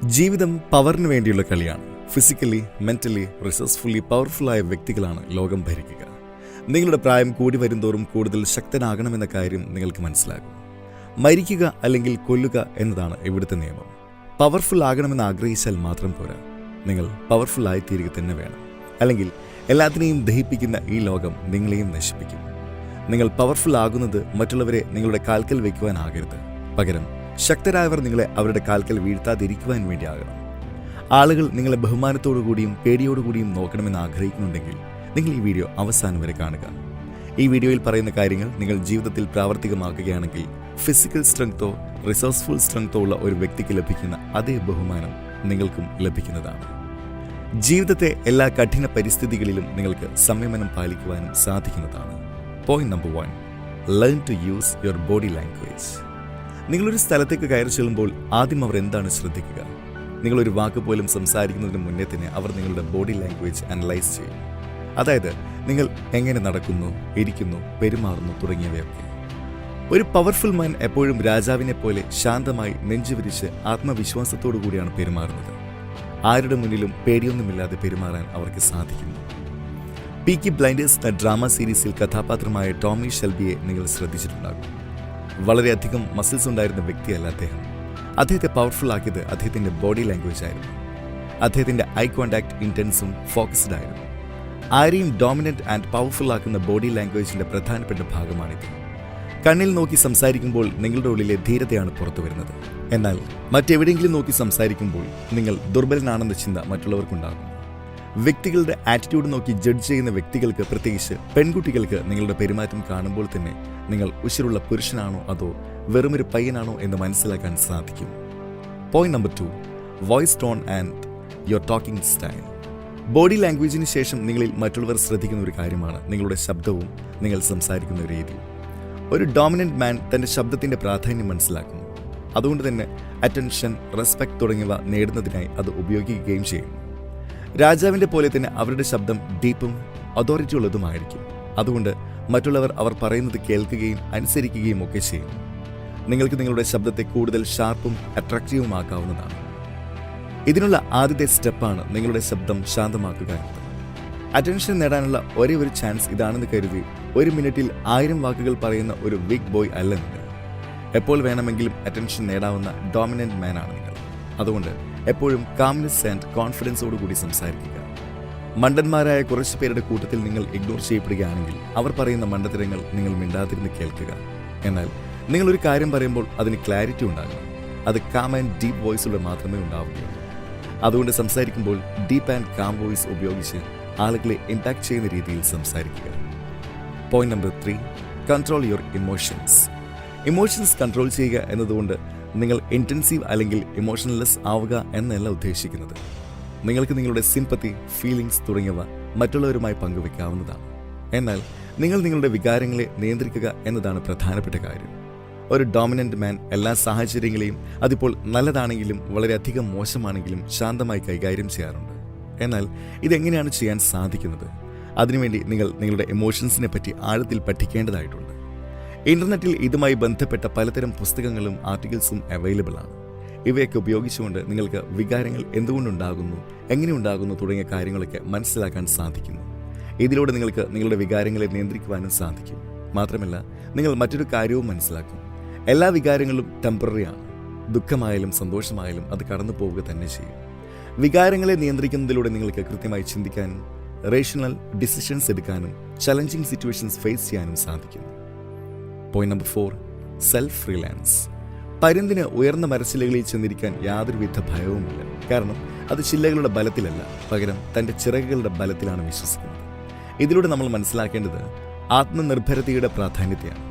ജീവിതം പവറിന് വേണ്ടിയുള്ള കളിയാണ്. ഫിസിക്കലി, മെന്റലി, റിസോഴ്സ്ഫുള്ളി പവർഫുള്ളായ വ്യക്തികളാണ് ലോകം ഭരിക്കുക. നിങ്ങളുടെ പ്രായം കൂടി വരുന്തോറും കൂടുതൽ ശക്തനാകണമെന്ന കാര്യം നിങ്ങൾക്ക് മനസ്സിലാകും. മരിക്കുക അല്ലെങ്കിൽ കൊല്ലുക എന്നതാണ് ഇവിടുത്തെ നിയമം. പവർഫുൾ ആകണമെന്ന് ആഗ്രഹിച്ചാൽ മാത്രം പോരാ, നിങ്ങൾ പവർഫുൾ ആയിത്തീരുക തന്നെ വേണം. അല്ലെങ്കിൽ എല്ലാത്തിനെയും ദഹിപ്പിക്കുന്ന ഈ ലോകം നിങ്ങളെയും നശിപ്പിക്കും. നിങ്ങൾ പവർഫുൾ ആകുന്നത് മറ്റുള്ളവരെ നിങ്ങളുടെ കാൽക്കൽ വയ്ക്കുവാനാകരുത്. പകരം ശക്തരായവർ നിങ്ങളെ അവരുടെ കാൽക്കൽ വീഴ്ത്താതിരിക്കുവാൻ വേണ്ടിയാകണം. ആളുകൾ നിങ്ങളെ ബഹുമാനത്തോടുകൂടിയും പേടിയോടുകൂടിയും നോക്കണമെന്ന് ആഗ്രഹിക്കുന്നുണ്ടെങ്കിൽ നിങ്ങൾ ഈ വീഡിയോ അവസാനം വരെ കാണുക. ഈ വീഡിയോയിൽ പറയുന്ന കാര്യങ്ങൾ നിങ്ങൾ ജീവിതത്തിൽ പ്രാവർത്തികമാക്കുകയാണെങ്കിൽ ഫിസിക്കൽ സ്ട്രെങ്തോ റിസോഴ്സ്ഫുൾ സ്ട്രെങ്തോ ഉള്ള ഒരു വ്യക്തിക്ക് ലഭിക്കുന്ന അതേ ബഹുമാനം നിങ്ങൾക്കും ലഭിക്കുന്നതാണ്. ജീവിതത്തെ എല്ലാ കഠിന പരിസ്ഥിതികളിലും നിങ്ങൾക്ക് സംയമനം പാലിക്കുവാനും സാധിക്കുന്നതാണ്. Point number 1, learn to use your body language. നിങ്ങളൊരു സ്ഥലത്തേക്ക് കയറി ചെല്ലുമ്പോൾ ആദ്യം അവർ എന്താണ് ശ്രദ്ധിക്കുക? നിങ്ങളൊരു വാക്ക് പോലും സംസാരിക്കുന്നതിന് മുന്നേ തന്നെ അവർ നിങ്ങളുടെ ബോഡി ലാംഗ്വേജ് അനലൈസ് ചെയ്യും. അതായത് നിങ്ങൾ എങ്ങനെ നടക്കുന്നു, ഇരിക്കുന്നു, പെരുമാറുന്നു തുടങ്ങിയവയൊക്കെ. ഒരു പവർഫുൾ മാൻ എപ്പോഴും രാജാവിനെ പോലെ ശാന്തമായി നെഞ്ചുവിരിച്ച് ആത്മവിശ്വാസത്തോടു കൂടിയാണ് പെരുമാറുന്നത്. ആരുടെ മുന്നിലും പേടിയൊന്നുമില്ലാതെ പെരുമാറാൻ അവർക്ക് സാധിക്കുന്നു. പീക്കി ബ്ലൈൻഡേഴ്സ് എന്ന ഡ്രാമ സീരീസിൽ കഥാപാത്രമായ ടോമി ഷെൽബിയെ നിങ്ങൾ ശ്രദ്ധിച്ചിട്ടുണ്ടാകും. വളരെയധികം മസിൽസ് ഉണ്ടായിരുന്ന വ്യക്തിയല്ല അദ്ദേഹം. അദ്ദേഹത്തെ പവർഫുൾ ആക്കിയത് അദ്ദേഹത്തിൻ്റെ ബോഡി ലാംഗ്വേജ് ആയിരുന്നു. അദ്ദേഹത്തിൻ്റെ ഐ കോണ്ടാക്ട് ഇൻറ്റൻസും ഫോക്കസ്ഡ് ആയിരുന്നു. ആരെയും ഡോമിനന്റ് ആൻഡ് പവർഫുൾ ആക്കുന്ന ബോഡി ലാംഗ്വേജിൻ്റെ പ്രധാനപ്പെട്ട ഭാഗമാണിത്. കണ്ണിൽ നോക്കി സംസാരിക്കുമ്പോൾ നിങ്ങളുടെ ഉള്ളിലെ ധീരതയാണ് പുറത്തു വരുന്നത്. എന്നാൽ മറ്റെവിടെയെങ്കിലും നോക്കി സംസാരിക്കുമ്പോൾ നിങ്ങൾ ദുർബലനാണെന്ന ചിന്ത മറ്റുള്ളവർക്കുണ്ടാകും. വ്യക്തികളുടെ ആറ്റിറ്റ്യൂഡ് നോക്കി ജഡ്ജ് ചെയ്യുന്ന വ്യക്തികൾക്ക്, പ്രത്യേകിച്ച് പെൺകുട്ടികൾക്ക്, നിങ്ങളുടെ പെരുമാറ്റം കാണുമ്പോൾ തന്നെ നിങ്ങൾ ഉശിരുള്ള പുരുഷനാണോ അതോ വെറുമൊരു പയ്യനാണോ എന്ന് മനസ്സിലാക്കാൻ സാധിക്കും. Point number 2, voice tone and your talking style. Body ലാംഗ്വേജിന് ശേഷം നിങ്ങളിൽ മറ്റുള്ളവർ ശ്രദ്ധിക്കുന്ന ഒരു കാര്യമാണ് നിങ്ങളുടെ ശബ്ദവും നിങ്ങൾ സംസാരിക്കുന്ന രീതിയും. ഒരു ഡോമിനന്റ് മാൻ തൻ്റെ ശബ്ദത്തിൻ്റെ പ്രാധാന്യം മനസ്സിലാക്കുന്നു. അതുകൊണ്ട് തന്നെ അറ്റൻഷൻ, റെസ്പെക്ട് തുടങ്ങിയവ നേടുന്നതിനായി അത് ഉപയോഗിക്കുകയും ചെയ്യും. രാജാവിൻ്റെ പോലെ തന്നെ അവരുടെ ശബ്ദം ഡീപ്പും അതോറിറ്റി ഉള്ളതുമായിരിക്കും. അതുകൊണ്ട് മറ്റുള്ളവർ അവർ പറയുന്നത് കേൾക്കുകയും അനുസരിക്കുകയും ഒക്കെ ചെയ്യും. നിങ്ങൾക്ക് നിങ്ങളുടെ ശബ്ദത്തെ കൂടുതൽ ഷാർപ്പും അട്രാക്റ്റീവുമാക്കാവുന്നതാണ്. ഇതിനുള്ള ആദ്യത്തെ സ്റ്റെപ്പാണ് നിങ്ങളുടെ ശബ്ദം ശാന്തമാക്കുക എന്നത്. അറ്റൻഷൻ നേടാനുള്ള ഒരേ ഒരു ചാൻസ് ഇതാണെന്ന് കരുതി 1 മിനിറ്റിൽ 1000 വാക്കുകൾ പറയുന്ന ഒരു വീക്ക് ബോയ് അല്ല നിങ്ങൾ. എപ്പോൾ വേണമെങ്കിലും അറ്റൻഷൻ നേടാവുന്ന ഡോമിനന്റ് മാൻ ആണ് നിങ്ങൾ. അതുകൊണ്ട് എപ്പോഴും കാംനെസ് ആൻഡ് കോൺഫിഡൻസോടുകൂടി സംസാരിക്കുക. മണ്ടന്മാരായ കുറച്ച് പേരുടെ കൂട്ടത്തിൽ നിങ്ങൾ ഇഗ്നോർ ചെയ്യപ്പെടുകയാണെങ്കിൽ അവർ പറയുന്ന മണ്ടത്തരങ്ങൾ നിങ്ങൾ മിണ്ടാതിരുന്ന് കേൾക്കുക. എന്നാൽ നിങ്ങളൊരു കാര്യം പറയുമ്പോൾ അതിന് ക്ലാരിറ്റി ഉണ്ടാകണം. അത് കാം ആൻഡ് ഡീപ്പ് വോയിസിലൂടെ മാത്രമേ ഉണ്ടാവുകയുള്ളൂ. അതുകൊണ്ട് സംസാരിക്കുമ്പോൾ ഡീപ്പ് ആൻഡ് കാം വോയിസ് ഉപയോഗിച്ച് ആളുകളെ ഇമ്പാക്ട് ചെയ്യുന്ന രീതിയിൽ സംസാരിക്കുക. Point number 3, control your emotions. Emotions control ചെയ്യുക എന്നതുകൊണ്ട് നിങ്ങൾ ഇൻറ്റൻസീവ് അല്ലെങ്കിൽ ഇമോഷണൽലെസ് ആവുക എന്നല്ല ഉദ്ദേശിക്കുന്നത്. നിങ്ങൾക്ക് നിങ്ങളുടെ സിമ്പത്തി, ഫീലിംഗ്സ് തുടങ്ങിയവ മറ്റുള്ളവരുമായി പങ്കുവെക്കാവുന്നതാണ്. എന്നാൽ നിങ്ങൾ നിങ്ങളുടെ വികാരങ്ങളെ നിയന്ത്രിക്കുക എന്നതാണ് പ്രധാനപ്പെട്ട കാര്യം. ഒരു ഡോമിനന്റ് മാൻ എല്ലാ സാഹചര്യങ്ങളെയും, അതിപ്പോൾ നല്ലതാണെങ്കിലും വളരെയധികം മോശമാണെങ്കിലും, ശാന്തമായി കൈകാര്യം ചെയ്യാറുണ്ട്. എന്നാൽ ഇതെങ്ങനെയാണ് ചെയ്യാൻ സാധിക്കുന്നത്? അതിനുവേണ്ടി നിങ്ങൾ നിങ്ങളുടെ ഇമോഷൻസിനെ പറ്റി ആഴത്തിൽ പഠിക്കേണ്ടതായിട്ടുണ്ട്. ഇന്റർനെറ്റിൽ ഇതുമായി ബന്ധപ്പെട്ട പലതരം പുസ്തകങ്ങളും ആർട്ടിക്കിൾസും അവൈലബിൾ ആണ്. ഇവയൊക്കെ ഉപയോഗിച്ചുകൊണ്ട് നിങ്ങൾക്ക് വികാരങ്ങൾ എന്തുകൊണ്ടുണ്ടാകുന്നു, എങ്ങനെ ഉണ്ടാകുന്നു തുടങ്ങിയ കാര്യങ്ങളൊക്കെ മനസ്സിലാക്കാൻ സാധിക്കുന്നു. ഇതിലൂടെ നിങ്ങൾക്ക് നിങ്ങളുടെ വികാരങ്ങളെ നിയന്ത്രിക്കുവാനും സാധിക്കും. മാത്രമല്ല, നിങ്ങൾ മറ്റൊരു കാര്യവും മനസ്സിലാക്കും. എല്ലാ വികാരങ്ങളും ടെമ്പററി ആണ്. ദുഃഖമായാലും സന്തോഷമായാലും അത് കടന്നു പോവുക തന്നെ ചെയ്യും. വികാരങ്ങളെ നിയന്ത്രിക്കുന്നതിലൂടെ നിങ്ങൾക്ക് കൃത്യമായി ചിന്തിക്കാനും റേഷണൽ ഡിസിഷൻസ് എടുക്കാനും ചലഞ്ചിങ് സിറ്റുവേഷൻസ് ഫേസ് ചെയ്യാനും സാധിക്കും. Point number 4, self reliance. പരുന്തിന് ഉയർന്ന മരച്ചില്ലകളിൽ ചെന്നിരിക്കാൻ യാതൊരുവിധ ഭയവുമില്ല. കാരണം അത് ചില്ലകളുടെ ബലത്തിലല്ല, പകരം തൻ്റെ ചിറകുകളുടെ ബലത്തിലാണ് വിശ്വസിക്കുന്നത്. ഇതിലൂടെ നമ്മൾ മനസ്സിലാക്കേണ്ടത് ആത്മനിർഭരതയുടെ പ്രാധാന്യത്തെയാണ്.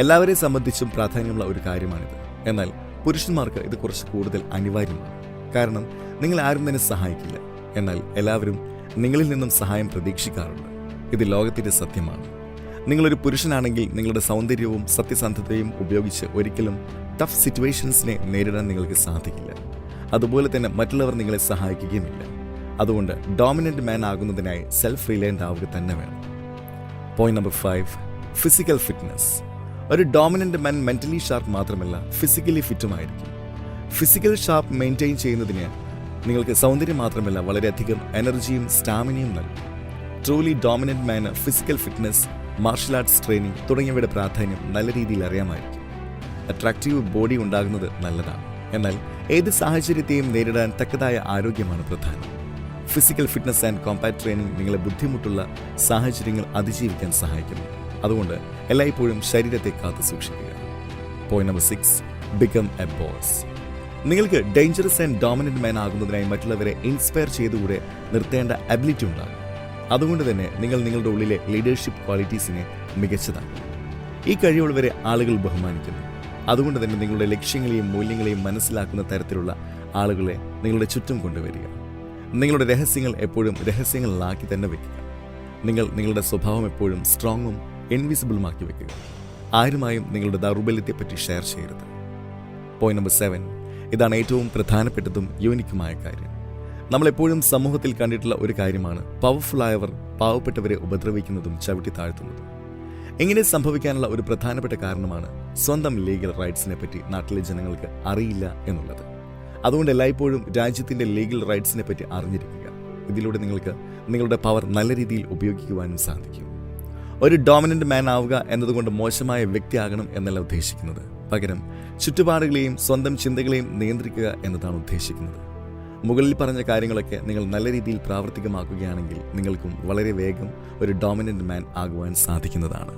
എല്ലാവരെയും സംബന്ധിച്ചും പ്രാധാന്യമുള്ള ഒരു കാര്യമാണിത്. എന്നാൽ പുരുഷന്മാർക്ക് ഇത് കുറച്ച് കൂടുതൽ അനിവാര്യമാണ്. കാരണം നിങ്ങൾ ആരും തന്നെ സഹായിക്കില്ല. എന്നാൽ എല്ലാവരും നിങ്ങളിൽ നിന്നും സഹായം പ്രതീക്ഷിക്കാറുണ്ട്. ഇത് ലോകത്തിൻ്റെ സത്യമാണ്. നിങ്ങളൊരു പുരുഷനാണെങ്കിൽ നിങ്ങളുടെ സൗന്ദര്യവും സത്യസന്ധതയും ഉപയോഗിച്ച് ഒരിക്കലും ടഫ് സിറ്റുവേഷൻസിനെ നേരിടാൻ നിങ്ങൾക്ക് സാധിക്കില്ല. അതുപോലെ തന്നെ മറ്റുള്ളവർ നിങ്ങളെ സഹായിക്കുകയുമില്ല. അതുകൊണ്ട് ഡോമിനന്റ് മാൻ ആകുന്നതിനായി സെൽഫ് റിലയൻ്റ് ആവുക തന്നെ വേണം. Point number 5, physical fitness. ഒരു ഡോമിനന്റ് മാൻ മെന്റലി ഷാർപ്പ് മാത്രമല്ല, ഫിസിക്കലി ഫിറ്റുമായിരിക്കും. ഫിസിക്കൽ ഷാർപ്പ് മെയിൻറ്റെയിൻ ചെയ്യുന്നതിന് നിങ്ങൾക്ക് സൗന്ദര്യം മാത്രമല്ല വളരെയധികം എനർജിയും സ്റ്റാമിനയും നൽകും. ട്രൂലി ഡോമിനന്റ് മാന് physical fitness, martial arts training തുടങ്ങിയവയുടെ പ്രാധാന്യം നല്ല രീതിയിൽ അറിയാമായിരിക്കും. അട്രാക്റ്റീവ് ബോഡി ഉണ്ടാകുന്നത് നല്ലതാണ്, എന്നാൽ ഏത് സാഹചര്യത്തെയും നേരിടാൻ തക്കതായ ആരോഗ്യമാണ് പ്രധാനം. Physical fitness and Kombat training നിങ്ങളെ ബുദ്ധിമുട്ടുള്ള സാഹചര്യങ്ങൾ അതിജീവിക്കാൻ സഹായിക്കുന്നു. അതുകൊണ്ട് എല്ലായ്പ്പോഴും ശരീരത്തെ കാത്തു സൂക്ഷിക്കുക. Point number 6, become A boss. നിങ്ങൾക്ക് ഡേഞ്ചറസ് ആൻഡ് ഡോമിനന്റ് മാൻ ആകുന്നതിനായി മറ്റുള്ളവരെ ഇൻസ്പയർ ചെയ്തുകൂടെ നിർത്തേണ്ട അബിലിറ്റി ഉണ്ടാകും. അതുകൊണ്ട് തന്നെ നിങ്ങൾ നിങ്ങളുടെ ഉള്ളിലെ ലീഡർഷിപ്പ് ക്വാളിറ്റീസിനെ മികച്ചതാക്കും. ഈ കഴിവുള്ളവരെ ആളുകൾ ബഹുമാനിക്കുന്നു. അതുകൊണ്ട് തന്നെ നിങ്ങളുടെ ലക്ഷ്യങ്ങളെയും മൂല്യങ്ങളെയും മനസ്സിലാക്കുന്ന തരത്തിലുള്ള ആളുകളെ നിങ്ങളുടെ ചുറ്റും കൊണ്ടുവരിക. നിങ്ങളുടെ രഹസ്യങ്ങൾ എപ്പോഴും രഹസ്യങ്ങളിലാക്കി തന്നെ വെക്കുക. നിങ്ങളുടെ സ്വഭാവം എപ്പോഴും സ്ട്രോങ്ങും ഇൻവിസിബിളുമാക്കി വെക്കുക. ആരുമായും നിങ്ങളുടെ ദൗർബല്യത്തെപ്പറ്റി ഷെയർ ചെയ്യരുത്. പോയിന്റ് നമ്പർ 7, ഇതാണ് ഏറ്റവും പ്രധാനപ്പെട്ടതും യൂണിക്കുമായ കാര്യം. നമ്മളെപ്പോഴും സമൂഹത്തിൽ കണ്ടിട്ടുള്ള ഒരു കാര്യമാണ് പവർഫുള്ളായവർ പാവപ്പെട്ടവരെ ഉപദ്രവിക്കുന്നതും ചവിട്ടി താഴ്ത്തുന്നതും. ഇങ്ങനെ സംഭവിക്കാനുള്ള ഒരു പ്രധാനപ്പെട്ട കാരണമാണ് സ്വന്തം ലീഗൽ റൈറ്റ്സിനെ പറ്റി നാട്ടിലെ ജനങ്ങൾക്ക് അറിയില്ല എന്നുള്ളത്. അതുകൊണ്ട് എല്ലായ്പ്പോഴും രാജ്യത്തിൻ്റെ ലീഗൽ റൈറ്റ്സിനെ പറ്റി അറിഞ്ഞിരിക്കുക. ഇതിലൂടെ നിങ്ങൾക്ക് നിങ്ങളുടെ പവർ നല്ല രീതിയിൽ ഉപയോഗിക്കുവാനും സാധിക്കും. ഒരു ഡോമിനന്റ് മാൻ ആവുക എന്നതുകൊണ്ട് മോശമായ വ്യക്തിയാകണം എന്നല്ല ഉദ്ദേശിക്കുന്നത്. പകരം ചുറ്റുപാടുകളെയും സ്വന്തം ചിന്തകളെയും നിയന്ത്രിക്കുക എന്നതാണ് ഉദ്ദേശിക്കുന്നത്. മുകളിൽ പറഞ്ഞ കാര്യങ്ങളൊക്കെ നിങ്ങൾ നല്ല രീതിയിൽ പ്രാവർത്തികമാക്കുകയാണെങ്കിൽ നിങ്ങൾക്കും വളരെ വേഗം ഒരു ഡോമിനന്റ് മാൻ ആകുവാൻ സാധിക്കുന്നതാണ്.